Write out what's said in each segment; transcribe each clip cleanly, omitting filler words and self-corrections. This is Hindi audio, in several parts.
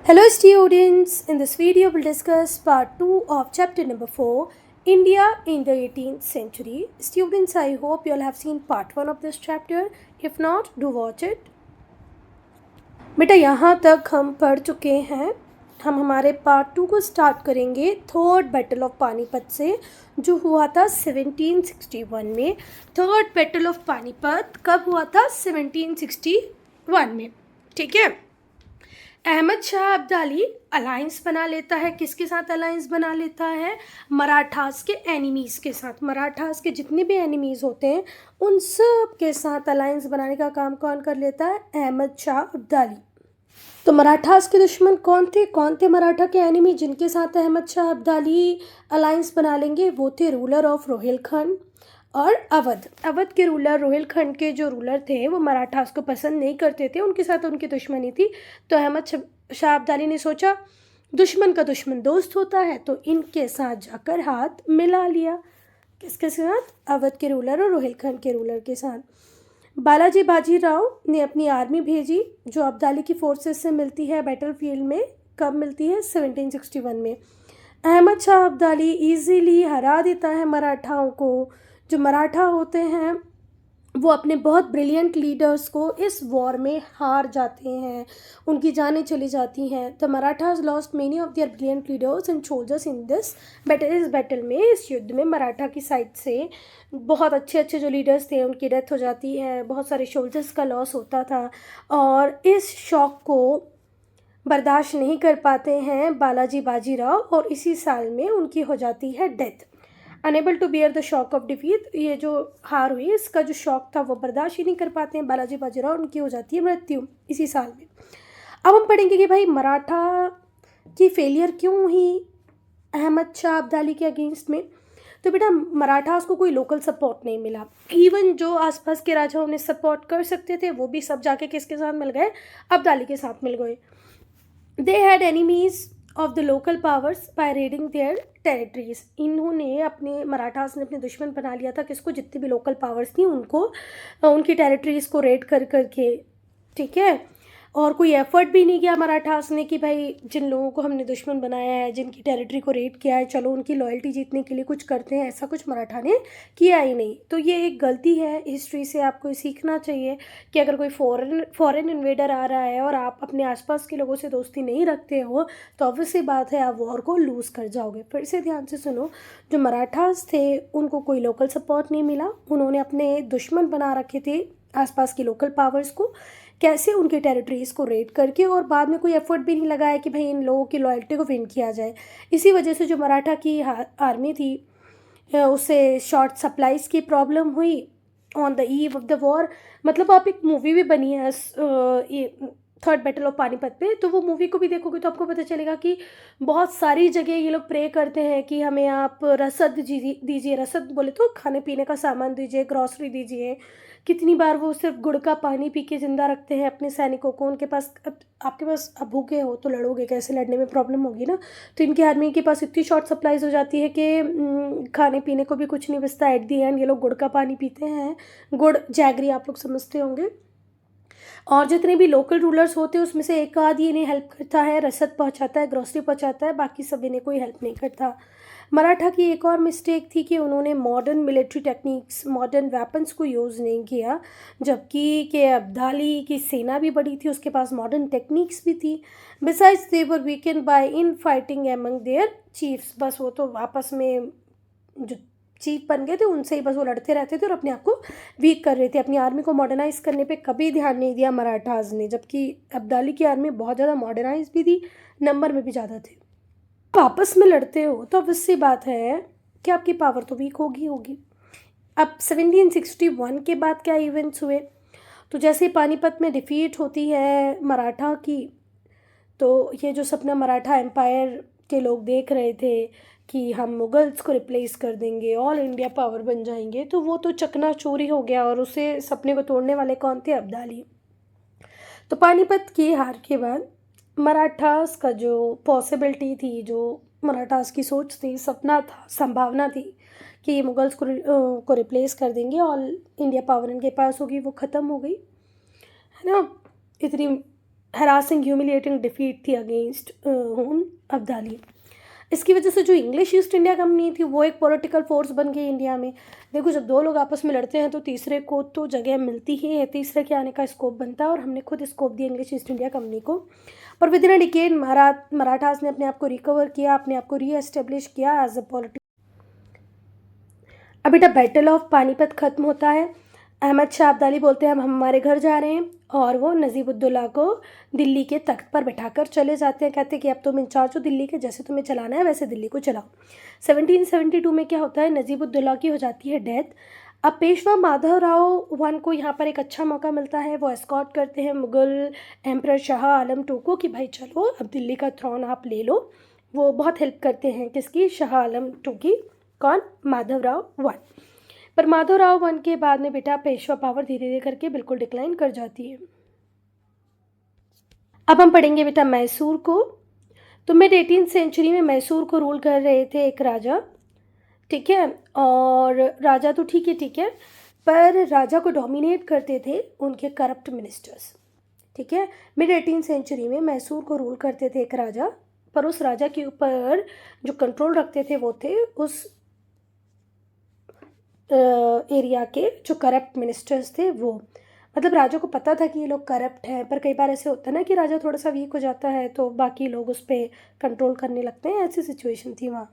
Hello students, in this video we'll discuss part 2 of chapter number 4, India in the 18th century. Students, I hope you all have seen part 1 of this chapter. If not, do watch it. बेटा यहाँ तक हम पढ़ चुके हैं। हम हमारे पार्ट 2 को स्टार्ट करेंगे थर्ड बैटल ऑफ पानीपत से, जो हुआ था 1761 में। थर्ड बैटल ऑफ पानीपत कब हुआ था? 1761 में। ठीक है। अहमद शाह अब्दाली अलायंस बना लेता है। किसके साथ अलायंस बना लेता है? मराठास के एनिमीज़ के साथ। मराठास के जितने भी एनिमीज़ होते हैं उन सब के साथ अलायंस बनाने का काम कौन कर लेता है? अहमद शाह अब्दाली। तो मराठास के दुश्मन कौन थे मराठा के एनिमी जिनके साथ अहमद शाह अब्दाली अलायंस बना लेंगे? वो थे रूलर ऑफ रोहिलखंड और अवध के रूलर। रोहिलखंड के जो रूलर थे वो मराठास को पसंद नहीं करते थे, उनके साथ उनकी दुश्मनी थी। तो अहमद शाह अब्दाली ने सोचा दुश्मन का दुश्मन दोस्त होता है, तो इनके साथ जाकर हाथ मिला लिया। किसके साथ? अवध के रूलर और रोहिलखंड के रूलर के साथ। बालाजी बाजीराव ने अपनी आर्मी भेजी जो अब्दाली की फोर्सेस से मिलती है बैटलफील्ड में। कब मिलती है? 1761 में। अहमद शाह अब्दाली ईजीली हरा देता है मराठाओं को। जो मराठा होते हैं वो अपने बहुत ब्रिलियंट लीडर्स को इस वॉर में हार जाते हैं, उनकी जानें चली जाती हैं। The Marathas lost many of their brilliant leaders and soldiers in this battle. इस बैटल में, इस युद्ध में मराठा की साइड से बहुत अच्छे जो लीडर्स थे उनकी डेथ हो जाती है, बहुत सारे सोल्जर्स का लॉस होता था। और इस शॉक को बर्दाश्त नहीं कर पाते हैं बालाजी बाजीराव और इसी साल में उनकी हो जाती है death. Unable to bear the shock of defeat, ये जो हार हुई इसका जो शॉक था वो बर्दाश्त ही नहीं कर पाते हैं बालाजी बाजीराव, उनकी हो जाती है मृत्यु इसी साल में। अब हम पढ़ेंगे कि भाई मराठा की फेलियर क्यों हुई अहमद शाह अब्दाली के अगेंस्ट में। तो बेटा मराठास को कोई लोकल सपोर्ट नहीं मिला। इवन जो आसपास के राजा उन्हें सपोर्ट कर सकते थे वो भी सब जाके किसके साथ मिल गए? अब्दाली के साथ मिल गए। They had enemies of the local powers by raiding their territories. इन्होंने अपने मराठास ने अपने दुश्मन बना लिया था किसको? जितनी भी लोकल पावर्स थी उनको, उनकी टेरिटरीज़ को रेड कर करके। ठीक है। और कोई एफर्ट भी नहीं किया मराठास ने कि भाई जिन लोगों को हमने दुश्मन बनाया है, जिनकी टेरिटरी को रेड किया है, चलो उनकी लॉयल्टी जीतने के लिए कुछ करते हैं। ऐसा कुछ मराठा ने किया ही नहीं। तो ये एक गलती है, हिस्ट्री से आपको सीखना चाहिए कि अगर कोई फॉरेन इन्वेडर आ रहा है और आप अपने आसपास के लोगों से दोस्ती नहीं रखते हो तो ऑब्वियसली बात है आप वॉर को लूज़ कर जाओगे। फिर से ध्यान से सुनो, जो मराठास थे उनको कोई लोकल सपोर्ट नहीं मिला। उन्होंने अपने दुश्मन बना रखे थे आसपास की लोकल पावर्स को, कैसे? उनके टेरिटरीज़ को रेड करके, और बाद में कोई एफर्ट भी नहीं लगाया कि भाई इन लोगों की लॉयल्टी को विन किया जाए। इसी वजह से जो मराठा की आर्मी थी उसे शॉर्ट सप्लाईज़ की प्रॉब्लम हुई on the eve of the war. मतलब आप एक मूवी भी बनी है ये थर्ड बैटल ऑफ पानीपत पे, तो वो मूवी को भी देखोगे तो आपको पता चलेगा कि बहुत सारी जगह ये लोग प्रे करते हैं कि हमें आप रसद दीजिए। रसद बोले तो खाने पीने का सामान दीजिए, ग्रॉसरी दीजिए। कितनी बार वो सिर्फ गुड़ का पानी पी के ज़िंदा रखते हैं अपने सैनिकों को। उनके पास आपके पास अब भूखे हो तो लड़ोगे कैसे? लड़ने में प्रॉब्लम होगी ना। तो इनकी आर्मी के पास इतनी शॉर्ट सप्लाईज हो जाती है कि खाने पीने को भी कुछ नहीं बचता। एट दी एंड ये लोग गुड़ का पानी पीते हैं। गुड़ जैगरी आप लोग समझते होंगे। और जितने भी लोकल रूलर्स होते हैं उसमें से एक आध ही इन्हें हेल्प करता है, रसद पहुंचाता है, ग्रोसरी पहुंचाता है, बाकी सब इन्हें कोई हेल्प नहीं करता। मराठा की एक और मिस्टेक थी कि उन्होंने modern military techniques, modern weapons को यूज़ नहीं किया, जबकि के अब्दाली की सेना भी बड़ी थी, उसके पास मॉडर्न टेक्निक्स भी थी। Besides they were weakened by in fighting among their chiefs. बस वो तो आपस में जो चीफ बन गए थे उनसे ही बस वो लड़ते रहते थे और अपने आप को वीक कर रहे थे। अपनी आर्मी को मॉडर्नाइज करने पे कभी ध्यान नहीं दिया मराठास ने, जबकि अब्दाली की आर्मी बहुत ज़्यादा मॉडर्नाइज भी थी, नंबर में भी ज़्यादा थे। आपस में लड़ते हो तो ऑब्वियस सी बात है कि आपकी पावर तो वीक होगी। अब 1761 के बाद क्या इवेंट्स हुए? तो जैसे पानीपत में डिफीट होती है मराठा की, तो ये जो सपना मराठा एम्पायर के लोग देख रहे थे कि हम मुगल्स को रिप्लेस कर देंगे, ऑल इंडिया पावर बन जाएंगे, तो वो तो चकनाचूरी हो गया। और उसे सपने को तोड़ने वाले कौन थे? अब्दाली। तो पानीपत की हार के बाद मराठास का जो पॉसिबिलिटी थी, जो मराठास की सोच थी, सपना था, संभावना थी कि ये मुगल्स को रिप्लेस कर देंगे, ऑल इंडिया पावर इनके पास होगी, वो ख़त्म हो गई है ना। इतनी हरासिंग ह्यूमिलिएटिंग डिफीट थी अगेंस्ट अब्दाली। इसकी वजह से जो इंग्लिश ईस्ट इंडिया कंपनी थी वो एक पॉलिटिकल फोर्स बन गई इंडिया में। देखो, जब दो लोग आपस में लड़ते हैं तो तीसरे को तो जगह मिलती ही है, तीसरे के आने का स्कोप बनता है, और हमने खुद स्कोप दिया इंग्लिश ईस्ट इंडिया कंपनी को। पर with in a decade Marathas ने अपने आप को रिकवर किया, अपने आप को री एस्टेब्लिश किया एज अ पॉलिटिकल। अब बेटा बैटल ऑफ पानीपत खत्म होता है। अहमद शाह अब्दाली बोलते हैं हम हमारे घर जा रहे हैं, और वो नजीबुद्दौला को दिल्ली के तख्त पर बैठाकर चले जाते हैं। कहते हैं कि अब तुम इंचार्ज हो दिल्ली के, जैसे तुम्हें चलाना है वैसे दिल्ली को चलाओ। 1772 में क्या होता है, नजीबुद्दौला की हो जाती है डेथ। अब पेशवा माधवराव वन को यहाँ पर एक अच्छा मौका मिलता है, वो एस्कॉर्ट करते हैं मुग़ल एम्परर शाह आलम टू को कि भाई चलो अब दिल्ली का थ्रोन आप ले लो। वो बहुत हेल्प करते हैं किसकी, शाह आलम टू की। कौन, माधवराव वन। पर माधवराव वन के बाद में बेटा पेशवा पावर धीरे धीरे करके बिल्कुल डिक्लाइन कर जाती है। अब हम पढ़ेंगे बेटा मैसूर को। तो मिड 18th सेंचुरी में मैसूर को रूल कर रहे थे एक राजा, ठीक है। और राजा तो ठीक है, पर राजा को डोमिनेट करते थे उनके करप्ट मिनिस्टर्स, ठीक है। मिड 18th सेंचुरी में मैसूर को रूल करते थे एक राजा, पर उस राजा के ऊपर जो कंट्रोल रखते थे वो थे उस एरिया के जो करप्ट मिनिस्टर्स थे वो। मतलब राजा को पता था कि ये लोग करप्ट हैं, पर कई बार ऐसे होता है ना कि राजा थोड़ा सा वीक हो जाता है तो बाकी लोग उस पर कंट्रोल करने लगते हैं, ऐसी सिचुएशन थी वहाँ।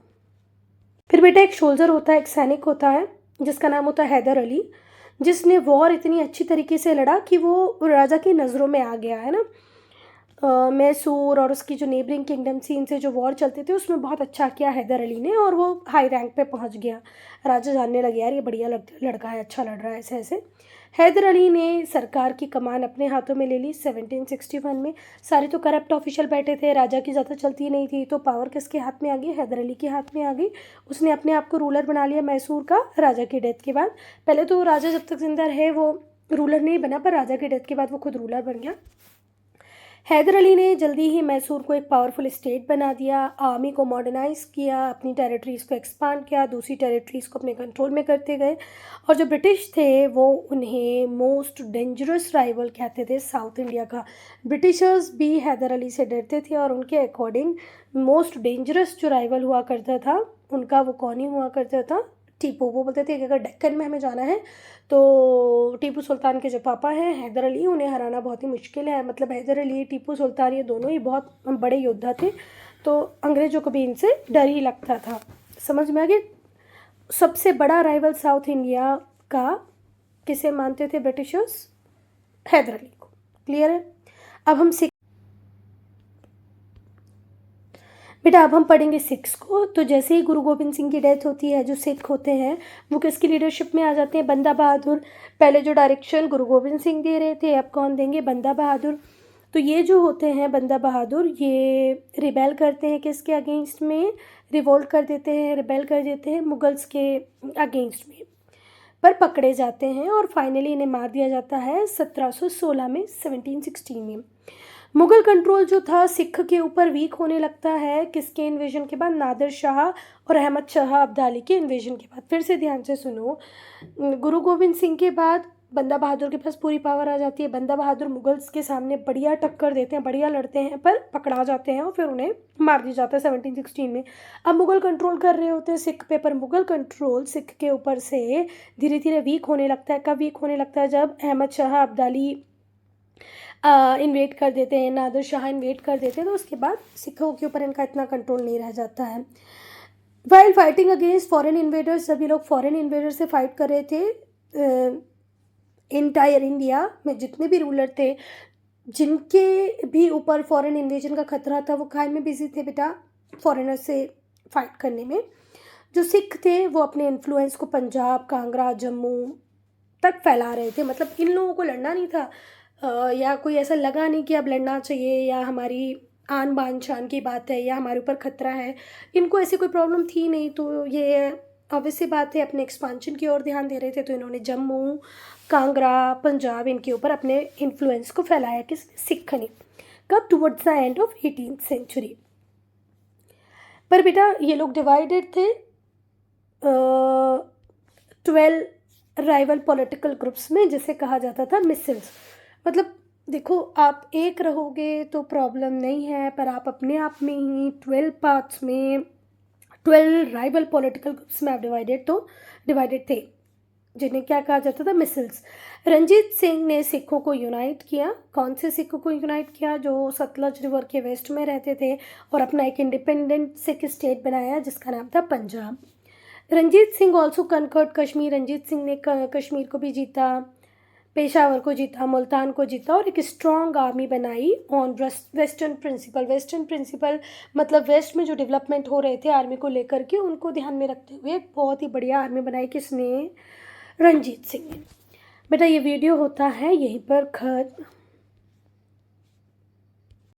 फिर बेटा एक सोल्जर होता है, एक सैनिक होता है जिसका नाम होता है हैदर अली, जिसने वॉर इतनी अच्छी तरीके से लड़ा कि वो राजा की नज़रों में आ गया है ना। मैसूर और उसकी जो नेबरिंग किंगडम थी इनसे जो वॉर चलते थे उसमें बहुत अच्छा किया हैदर अली ने, और वो हाई रैंक पे पहुंच गया। राजा जानने लगे यार ये बढ़िया लड़का है, अच्छा लड़ रहा है, ऐसे ऐसे। हैदर अली ने सरकार की कमान अपने हाथों में ले ली 1761 में। सारे तो करप्ट ऑफिशियल बैठे थे, राजा की ज़्यादा चलती नहीं थी, तो पावर किसके हाथ में आ गई, हैदर अली के हाथ में आ गई। उसने अपने आप को रूलर बना लिया मैसूर का राजा की डेथ के बाद। पहले तो राजा जब तक जिंदा रहे वो रूलर नहीं बना, पर राजा की डेथ के बाद वो खुद रूलर बन गया। हैदर अली ने जल्दी ही मैसूर को एक पावरफुल स्टेट बना दिया, आर्मी को मॉडर्नाइज किया, अपनी टेरिटरीज़ को एक्सपांड किया, दूसरी टेरिटरीज़ को अपने कंट्रोल में करते गए। और जो ब्रिटिश थे वो उन्हें मोस्ट डेंजरस राइवल कहते थे साउथ इंडिया का। ब्रिटिशर्स भी हैदर अली से डरते थे, और उनके अकॉर्डिंग मोस्ट डेंजरस जो राइवल हुआ करता था उनका वो कौन ही हुआ करता था, टीपू। वो बोलते थे कि अगर डेक्कन में हमें जाना है तो टीपू सुल्तान के जो पापा हैं हैदर अली, उन्हें हराना बहुत ही मुश्किल है। मतलब हैदर अली, टीपू सुल्तान, ये दोनों ही बहुत बड़े योद्धा थे, तो अंग्रेज़ों को भी इनसे डर ही लगता था। समझ में आ गया। सबसे बड़ा राइवल साउथ इंडिया का किसे मानते थे ब्रिटिशर्स, हैदर अली को। क्लियर है। अब हम बेटा अब हम पढ़ेंगे सिक्स को। तो जैसे ही गुरु गोबिंद सिंह की डेथ होती है, जो सिख होते हैं वो किसकी लीडरशिप में आ जाते हैं, बंदा बहादुर। पहले जो डायरेक्शन गुरु गोबिंद सिंह दे रहे थे, अब कौन देंगे, बंदा बहादुर। तो ये जो होते हैं बंदा बहादुर, ये रिबेल करते हैं किसके अगेंस्ट में, रिवोल्ट कर देते हैं, रिबेल कर देते हैं मुगल्स के अगेंस्ट में, पर पकड़े जाते हैं और फाइनली इन्हें मार दिया जाता है 1716 में, 1716 में। मुग़ल कंट्रोल जो था सिख के ऊपर वीक होने लगता है किसके इन्वेजन के बाद, नादिर शाह और अहमद शाह अब्दाली के इन्वेजन के बाद। फिर से ध्यान से सुनो, गुरु गोविंद सिंह के बाद बंदा बहादुर के पास पूरी पावर आ जाती है। बंदा बहादुर मुगल्स के सामने बढ़िया टक्कर देते हैं, बढ़िया लड़ते हैं, पर पकड़ा जाते हैं और फिर उन्हें मार दिया जाता है 1716 में। अब मुग़ल कंट्रोल कर रहे होते हैं सिख पे, पर मुग़ल कंट्रोल सिख के ऊपर से धीरे धीरे वीक होने लगता है। कब वीक होने लगता है, जब अहमद शाह अब्दाली इन्वेट कर देते हैं, नादिर शाह इन्वेट कर देते हैं, तो उसके बाद सिखों के ऊपर इनका इतना कंट्रोल नहीं रह जाता है। While fighting against foreign invaders, सभी लोग फॉरेन इन्वेडर से फाइट कर रहे थे। इंटायर इंडिया में जितने भी रूलर थे जिनके भी ऊपर फॉरेन इन्वेजन का खतरा था, वो काहे में बिजी थे बेटा, फॉरेनर से फाइट करने में। जो सिख थे वो अपने इन्फ्लुएंस को पंजाब, कांगड़ा, जम्मू तक फैला रहे थे। मतलब इन लोगों को लड़ना नहीं था, या कोई ऐसा लगा नहीं कि अब लड़ना चाहिए, या हमारी आन बान शान की बात है, या हमारे ऊपर खतरा है। इनको ऐसी कोई प्रॉब्लम थी नहीं, तो ये ऑब्वियस सी बात है अपने एक्सपांशन की ओर ध्यान दे रहे थे, तो इन्होंने जम्मू, कांगड़ा, पंजाब इनके ऊपर अपने इन्फ्लुएंस को फैलाया, किस सिख ने। कब, towards the end of 18th century. पर बेटा ये लोग डिवाइडेड थे 12 राइवल पॉलिटिकल ग्रुप्स में, जिसे कहा जाता था मिसल्स। मतलब देखो, आप एक रहोगे तो प्रॉब्लम नहीं है, पर आप अपने आप में ही 12 पार्ट्स में 12 राइवल पॉलिटिकल ग्रुप्स में आप डिवाइडेड थे, जिन्हें क्या कहा जाता था, मिसल्स। रंजीत सिंह ने सिखों को यूनाइट किया। कौन से सिखों को यूनाइट किया? जो सतलज रिवर के वेस्ट में रहते थे, और अपना एक इंडिपेंडेंट सिख स्टेट बनाया जिसका नाम था पंजाब। Ranjit Singh also conquered Kashmir. रंजीत सिंह ने कश्मीर को भी जीता, पेशावर को जीता, मुल्तान को जीता, और एक स्ट्रॉन्ग आर्मी बनाई on western principle. Western principle मतलब वेस्ट में जो डेवलपमेंट हो रहे थे आर्मी को लेकर के, उनको ध्यान में रखते हुए एक बहुत ही बढ़िया आर्मी बनाई। किसने? रंजीत सिंह ने। बेटा, ये वीडियो होता है यहीं पर खत्म।